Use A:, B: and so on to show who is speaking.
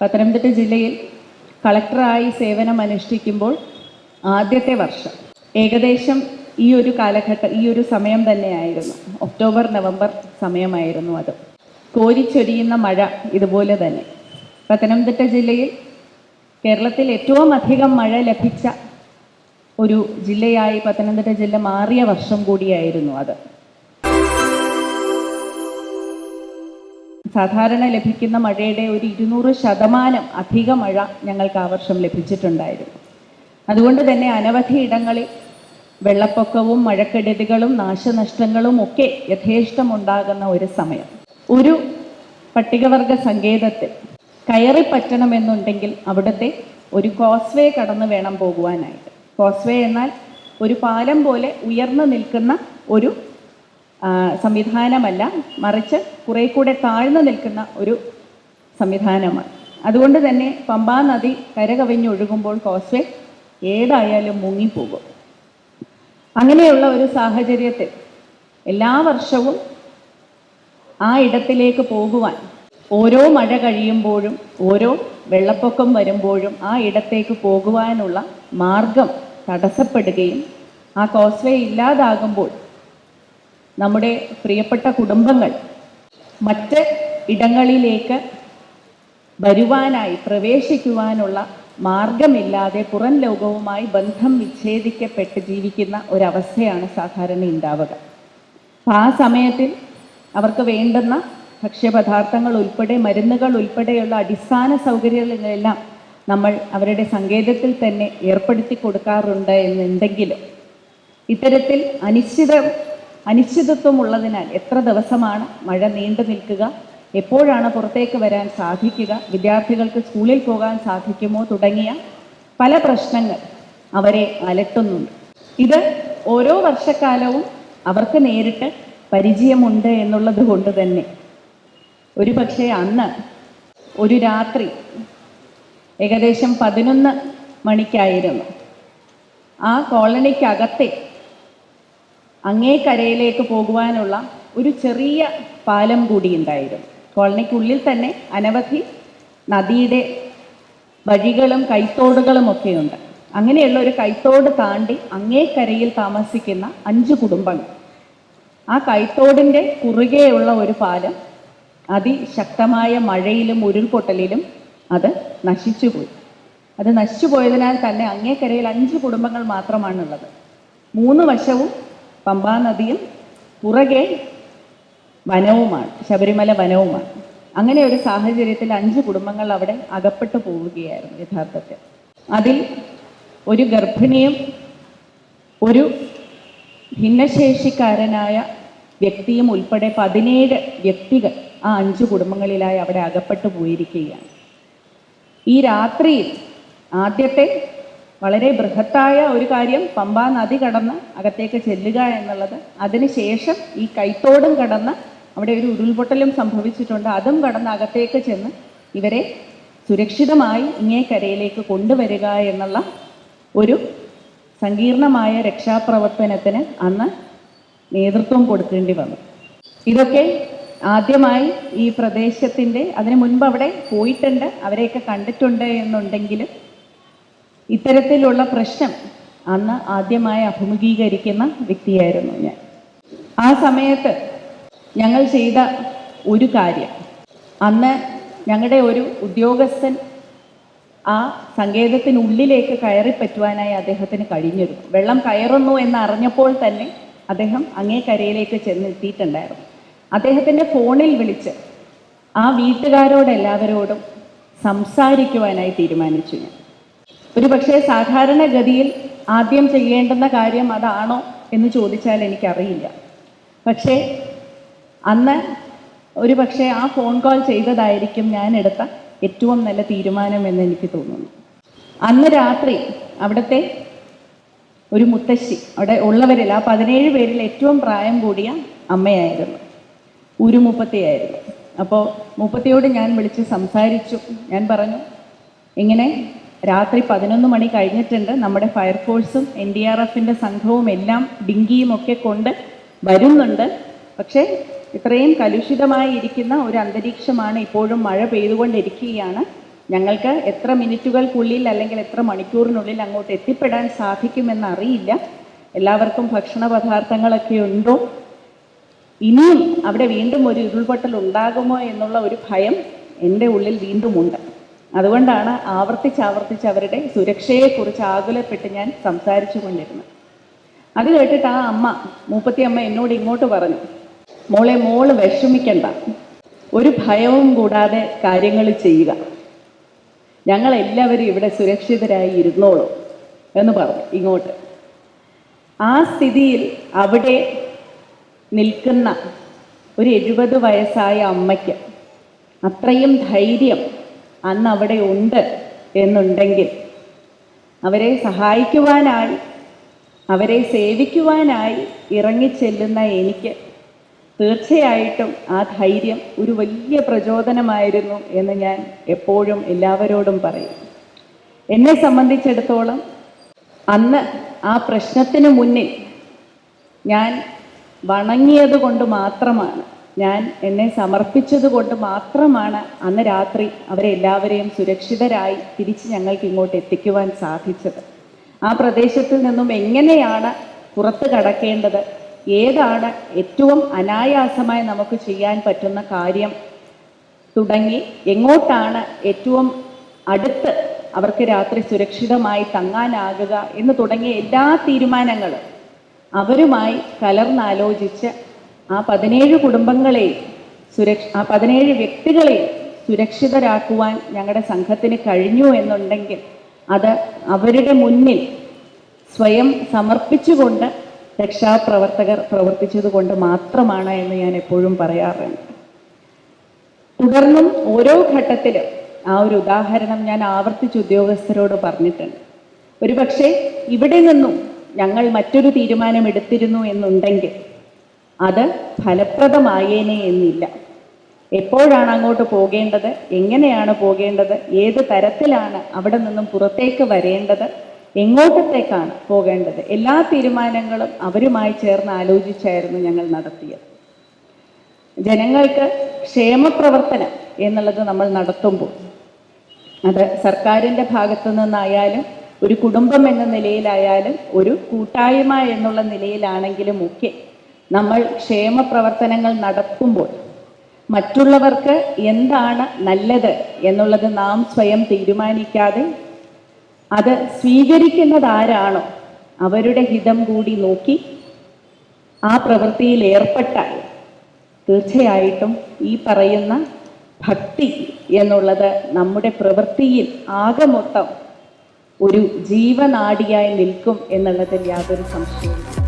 A: പത്തനംതിട്ട ജില്ലയിൽ കളക്ടറായി സേവനമനുഷ്ഠിക്കുമ്പോൾ ആദ്യത്തെ വർഷം ഏകദേശം ഈ ഒരു സമയം തന്നെയായിരുന്നു. ഒക്ടോബർ നവംബർ സമയമായിരുന്നു അത്. കോരിച്ചൊരിയുന്ന മഴ ഇതുപോലെ തന്നെ. പത്തനംതിട്ട ജില്ലയിൽ കേരളത്തിൽ ഏറ്റവും അധികം മഴ ലഭിച്ച ഒരു ജില്ലയായി പത്തനംതിട്ട ജില്ല മാറിയ വർഷം കൂടിയായിരുന്നു അത്. സാധാരണ ലഭിക്കുന്ന മഴയുടെ ഒരു 200% അധിക മഴ ഞങ്ങൾക്ക് ആ വർഷം ലഭിച്ചിട്ടുണ്ടായിരുന്നു. അതുകൊണ്ട് തന്നെ അനവധി ഇടങ്ങളിൽ വെള്ളപ്പൊക്കവും മഴക്കെടുതികളും നാശനഷ്ടങ്ങളും ഒക്കെ യഥേഷ്ടമുണ്ടാകുന്ന ഒരു സമയം. ഒരു പട്ടികവർഗ സങ്കേതത്തിൽ കയറിപ്പറ്റണമെന്നുണ്ടെങ്കിൽ അവിടുത്തെ ഒരു കോസ്വേ കടന്ന് വേണം പോകുവാനായിട്ട്. കോസ്വേ എന്നാൽ ഒരു പാലം പോലെ ഉയർന്നു നിൽക്കുന്ന ഒരു സംവിധാനമല്ല, മറിച്ച് കുറെ കൂടെ താഴ്ന്നു നിൽക്കുന്ന ഒരു സംവിധാനമാണ്. അതുകൊണ്ട് തന്നെ പമ്പാ നദി കരകവിഞ്ഞൊഴുകുമ്പോൾ കോസ്വേ ഏതായാലും മുങ്ങിപ്പോകും. അങ്ങനെയുള്ള ഒരു സാഹചര്യത്തിൽ എല്ലാ വർഷവും ആ ഇടത്തിലേക്ക് പോകുവാൻ ഓരോ മഴ കഴിയുമ്പോഴും ഓരോ വെള്ളപ്പൊക്കം വരുമ്പോഴും ആ ഇടത്തേക്ക് പോകുവാനുള്ള മാർഗം തടസ്സപ്പെടുകയും ആ കോസ്വേ ഇല്ലാതാകുമ്പോൾ നമ്മുടെ പ്രിയപ്പെട്ട കുടുംബങ്ങൾ മറ്റ് ഇടങ്ങളിലേക്ക് വരുവാനായി പ്രവേശിക്കുവാനുള്ള മാർഗമില്ലാതെ പുറം ലോകവുമായി ബന്ധം വിച്ഛേദിക്കപ്പെട്ട് ജീവിക്കുന്ന ഒരവസ്ഥയാണ് സാധാരണ ഉണ്ടാവുക. ആ സമയത്തിൽ അവർക്ക് വേണ്ടുന്ന ഭക്ഷ്യപദാർത്ഥങ്ങൾ ഉൾപ്പെടെ മരുന്നുകൾ ഉൾപ്പെടെയുള്ള അടിസ്ഥാന സൗകര്യങ്ങളെല്ലാം നമ്മൾ അവരുടെ സങ്കേതത്തിൽ തന്നെ ഏർപ്പെടുത്തി കൊടുക്കാറുണ്ട് എന്നുണ്ടെങ്കിലും ഇത്തരത്തിൽ അനിശ്ചിതത്വം ഉള്ളതിനാൽ എത്ര ദിവസമാണ് മഴ നീണ്ടു നിൽക്കുക, എപ്പോഴാണ് പുറത്തേക്ക് വരാൻ സാധിക്കുക, വിദ്യാർത്ഥികൾക്ക് സ്കൂളിൽ പോകാൻ സാധിക്കുമോ തുടങ്ങിയ പല പ്രശ്നങ്ങൾ അവരെ അലട്ടുന്നുണ്ട്. ഇത് ഓരോ വർഷക്കാലവും അവർക്ക് നേരിട്ട് പരിചയമുണ്ട് എന്നുള്ളത് കൊണ്ട് തന്നെ ഒരു പക്ഷേ അന്ന് ഒരു രാത്രി ഏകദേശം 11 മണിക്കായിരുന്നു ആ കോളനിക്കകത്തെ അങ്ങേ കരയിലേക്ക് പോകുവാനുള്ള ഒരു ചെറിയ പാലം കൂടി ഉണ്ടായിരുന്നു. കോളനിക്കുള്ളിൽ തന്നെ അനവധി നദിയുടെ വഴികളും കൈത്തോടുകളും ഒക്കെയുണ്ട്. അങ്ങനെയുള്ള ഒരു കൈത്തോട് താണ്ടി അങ്ങേ കരയിൽ താമസിക്കുന്ന 5 കുടുംബങ്ങൾ. ആ കൈത്തോടിൻ്റെ കുറുകെയുള്ള ഒരു പാലം അതിശക്തമായ മഴയിലും ഉരുൾപൊട്ടലിലും അത് നശിച്ചുപോയി. അത് നശിച്ചുപോയതിനാൽ തന്നെ അങ്ങേക്കരയിൽ 5 കുടുംബങ്ങൾ മാത്രമാണുള്ളത്. 3 വശവും പമ്പാ നദിയും പുറകെ വനവുമാണ്, ശബരിമല വനവുമാണ്. അങ്ങനെ ഒരു സാഹചര്യത്തിൽ 5 കുടുംബങ്ങൾ അവിടെ അകപ്പെട്ടു പോവുകയായിരുന്നു. യഥാർത്ഥത്തിൽ അതിൽ ഒരു ഗർഭിണിയും ഒരു ഭിന്നശേഷിക്കാരനായ വ്യക്തിയും ഉൾപ്പെടെ 17 വ്യക്തികൾ ആ 5 കുടുംബങ്ങളിലായി അവിടെ അകപ്പെട്ടു പോയിരിക്കുകയാണ്. ഈ രാത്രിയിൽ ആദ്യത്തെ വളരെ ബൃഹത്തായ ഒരു കാര്യം പമ്പാ നദി കടന്ന് അകത്തേക്ക് ചെല്ലുക എന്നുള്ളത്. അതിനുശേഷം ഈ കൈത്തോടും കടന്ന് അവിടെ ഒരു ഉരുൾപൊട്ടലും സംഭവിച്ചിട്ടുണ്ട്. അതും കടന്ന് അകത്തേക്ക് ചെന്ന് ഇവരെ സുരക്ഷിതമായി ഇങ്ങേക്കരയിലേക്ക് കൊണ്ടുവരിക എന്നുള്ള ഒരു സങ്കീർണമായ രക്ഷാപ്രവർത്തനത്തിന് അന്ന് നേതൃത്വം കൊടുക്കേണ്ടി വന്നു. ഇതൊക്കെ ആദ്യമായി ഈ പ്രദേശത്തിൻ്റെ, അതിനു മുൻപ് അവിടെ പോയിട്ടുണ്ട്, അവരെയൊക്കെ കണ്ടിട്ടുണ്ട് എന്നുണ്ടെങ്കിലും ഇത്തരത്തിലുള്ള പ്രശ്നം അന്ന് ആദ്യമായി അഭിമുഖീകരിക്കുന്ന വ്യക്തിയായിരുന്നു ഞാൻ. ആ സമയത്ത് ഞങ്ങൾ ചെയ്ത ഒരു കാര്യം, അന്ന് ഞങ്ങളുടെ ഒരു ഉദ്യോഗസ്ഥൻ ആ സങ്കേതത്തിനുള്ളിലേക്ക് കയറിപ്പറ്റുവാനായി അദ്ദേഹത്തിന് കഴിഞ്ഞിരുന്നു. വെള്ളം കയറുന്നു എന്നറിഞ്ഞപ്പോൾ തന്നെ അദ്ദേഹം അങ്ങേ കരയിലേക്ക് ചെന്നെത്തിയിട്ടുണ്ടായിരുന്നു. അദ്ദേഹത്തിൻ്റെ ഫോണിൽ വിളിച്ച് ആ വീട്ടുകാരോടെല്ലാവരോടും സംസാരിക്കുവാനായി തീരുമാനിച്ചു ഞാൻ. ഒരു പക്ഷേ സാധാരണഗതിയിൽ ആദ്യം ചെയ്യേണ്ടുന്ന കാര്യം അതാണോ എന്ന് ചോദിച്ചാൽ എനിക്കറിയില്ല. പക്ഷേ അന്ന് ഒരു പക്ഷേ ആ ഫോൺ കോൾ ചെയ്തതായിരിക്കും ഞാൻ എടുത്ത ഏറ്റവും നല്ല തീരുമാനം എന്ന് എനിക്ക് തോന്നുന്നു. അന്ന് രാത്രി അവിടുത്തെ ഒരു മുത്തശ്ശി, അവിടെ ഉള്ളവരിൽ ആ 17 പേരിൽ ഏറ്റവും പ്രായം കൂടിയ അമ്മയായിരുന്നു, ഊരുമുപ്പത്തിയായിരുന്നു. അപ്പോൾ മുപ്പത്തിയോട് ഞാൻ വിളിച്ച് സംസാരിച്ചു. ഞാൻ പറഞ്ഞു, ഇങ്ങനെ രാത്രി 11 മണി കഴിഞ്ഞിട്ടുണ്ട്, നമ്മുടെ ഫയർഫോഴ്സും NDRFൻ്റെ സംഘവും എല്ലാം ഡിങ്കിയും ഒക്കെ കൊണ്ട് വരുന്നുണ്ട്. പക്ഷേ ഇത്രയും കലുഷിതമായി ഇരിക്കുന്ന ഒരു അന്തരീക്ഷമാണ്, ഇപ്പോഴും മഴ പെയ്തുകൊണ്ടിരിക്കുകയാണ്. ഞങ്ങൾക്ക് എത്ര മിനിറ്റുകൾക്കുള്ളിൽ അല്ലെങ്കിൽ എത്ര മണിക്കൂറിനുള്ളിൽ അങ്ങോട്ട് എത്തിപ്പെടാൻ സാധിക്കുമെന്നറിയില്ല. എല്ലാവർക്കും ഭക്ഷണ പദാർത്ഥങ്ങളൊക്കെ ഉണ്ടോ, ഇനിയും അവിടെ വീണ്ടും ഒരു ഉരുൾപൊട്ടൽ ഉണ്ടാകുമോ എന്നുള്ള ഒരു ഭയം എൻ്റെ ഉള്ളിൽ വീണ്ടുമുണ്ട്. അതുകൊണ്ടാണ് ആവർത്തിച്ച് അവരുടെ സുരക്ഷയെക്കുറിച്ച് ആകുലപ്പെട്ട് ഞാൻ സംസാരിച്ചു കൊണ്ടിരുന്നത്. അത് കേട്ടിട്ട് ആ അമ്മ, മൂപ്പത്തി അമ്മ എന്നോട് ഇങ്ങോട്ട് പറഞ്ഞു, മോള് വിഷമിക്കണ്ട, ഒരു ഭയവും കൂടാതെ കാര്യങ്ങൾ ചെയ്യുക, ഞങ്ങളെല്ലാവരും ഇവിടെ സുരക്ഷിതരായി ഇരുന്നോളൂ എന്ന് പറഞ്ഞു ഇങ്ങോട്ട്. ആ സ്ഥിതിയിൽ അവിടെ നിൽക്കുന്ന ഒരു 70 വയസ്സായ അമ്മയ്ക്ക് അത്രയും ധൈര്യം അന്ന് അവിടെ ഉണ്ട് എന്നുണ്ടെങ്കിൽ അവരെ സഹായിക്കുവാനായി, അവരെ സേവിക്കുവാനായി ഇറങ്ങിച്ചെല്ലുന്ന എനിക്ക് തീർച്ചയായിട്ടും ആ ധൈര്യം ഒരു വലിയ പ്രചോദനമായിരുന്നു എന്ന് ഞാൻ എപ്പോഴും എല്ലാവരോടും പറയും. എന്നെ സംബന്ധിച്ചിടത്തോളം അന്ന് ആ പ്രശ്നത്തിന് മുന്നിൽ ഞാൻ വണങ്ങിയത് കൊണ്ട് മാത്രമാണ്, ഞാൻ എന്നെ സമർപ്പിച്ചത് കൊണ്ട് മാത്രമാണ് അന്ന് രാത്രി അവരെല്ലാവരെയും സുരക്ഷിതരായി തിരിച്ച് ഞങ്ങൾക്ക് ഇങ്ങോട്ട് എത്തിക്കുവാൻ സാധിച്ചത്. ആ പ്രദേശത്തിൽ നിന്നും എങ്ങനെയാണ് പുറത്ത് കടക്കേണ്ടത്, ഏതാണ് ഏറ്റവും അനായാസമായി നമുക്ക് ചെയ്യാൻ പറ്റുന്ന കാര്യം തുടങ്ങി എങ്ങോട്ടാണ് ഏറ്റവും അടുത്ത് അവർക്ക് രാത്രി സുരക്ഷിതമായി തങ്ങാനാകുക എന്ന് തുടങ്ങിയ എല്ലാ തീരുമാനങ്ങളും അവരുമായി കലർന്നാലോചിച്ച് ആ 17 കുടുംബങ്ങളെയും ആ 17 വ്യക്തികളെയും സുരക്ഷിതരാക്കുവാൻ ഞങ്ങളുടെ സംഘത്തിന് കഴിഞ്ഞു എന്നുണ്ടെങ്കിൽ അത് അവരുടെ മുന്നിൽ സ്വയം സമർപ്പിച്ചുകൊണ്ട് രക്ഷാപ്രവർത്തകർ പ്രവർത്തിച്ചത് കൊണ്ട് മാത്രമാണ് എന്ന് ഞാൻ എപ്പോഴും പറയാറുണ്ട്. തുടർന്നും ഓരോ ഘട്ടത്തിലും ആ ഒരു ഉദാഹരണം ഞാൻ ആവർത്തിച്ച് ഉദ്യോഗസ്ഥരോട് പറഞ്ഞിട്ടുണ്ട്. ഒരുപക്ഷെ ഇവിടെ നിന്നും ഞങ്ങൾ മറ്റൊരു തീരുമാനം എടുത്തിരുന്നു എന്നുണ്ടെങ്കിൽ അത് ഫലപ്രദമായേനെ എന്നില്ല. എപ്പോഴാണ് അങ്ങോട്ട് പോകേണ്ടത്, എങ്ങനെയാണ് പോകേണ്ടത്, ഏത് തരത്തിലാണ് അവിടെ നിന്നും പുറത്തേക്ക് വരേണ്ടത്, എങ്ങോട്ടത്തേക്കാണ് പോകേണ്ടത്, എല്ലാ തീരുമാനങ്ങളും അവരുമായി ചേർന്ന് ആലോചിച്ചായിരുന്നു ഞങ്ങൾ നടത്തിയത്. ജനങ്ങൾക്ക് ക്ഷേമപ്രവർത്തനം എന്നുള്ളത് നമ്മൾ നടത്തുമ്പോൾ അത് സർക്കാരിൻ്റെ ഭാഗത്തു നിന്നായാലും ഒരു കുടുംബം എന്ന നിലയിലായാലും ഒരു കൂട്ടായ്മ എന്നുള്ള നിലയിലാണെങ്കിലും ഒക്കെ നമ്മൾ ക്ഷേമപ്രവർത്തനങ്ങൾ നടത്തുമ്പോൾ മറ്റുള്ളവർക്ക് എന്താണ് നല്ലത് എന്നുള്ളത് നാം സ്വയം തീരുമാനിക്കാതെ അത് സ്വീകരിക്കുന്നതാരാണോ അവരുടെ ഹിതം കൂടി നോക്കി ആ പ്രവൃത്തിയിൽ ഏർപ്പെട്ടാൽ തീർച്ചയായിട്ടും ഈ പറയുന്ന ഭക്തി എന്നുള്ളത് നമ്മുടെ പ്രവൃത്തിയിൽ ആകെ മൊത്തം ഒരു ജീവനാഡിയായി നിൽക്കും എന്നുള്ളതിൽ യാതൊരു സംശയവും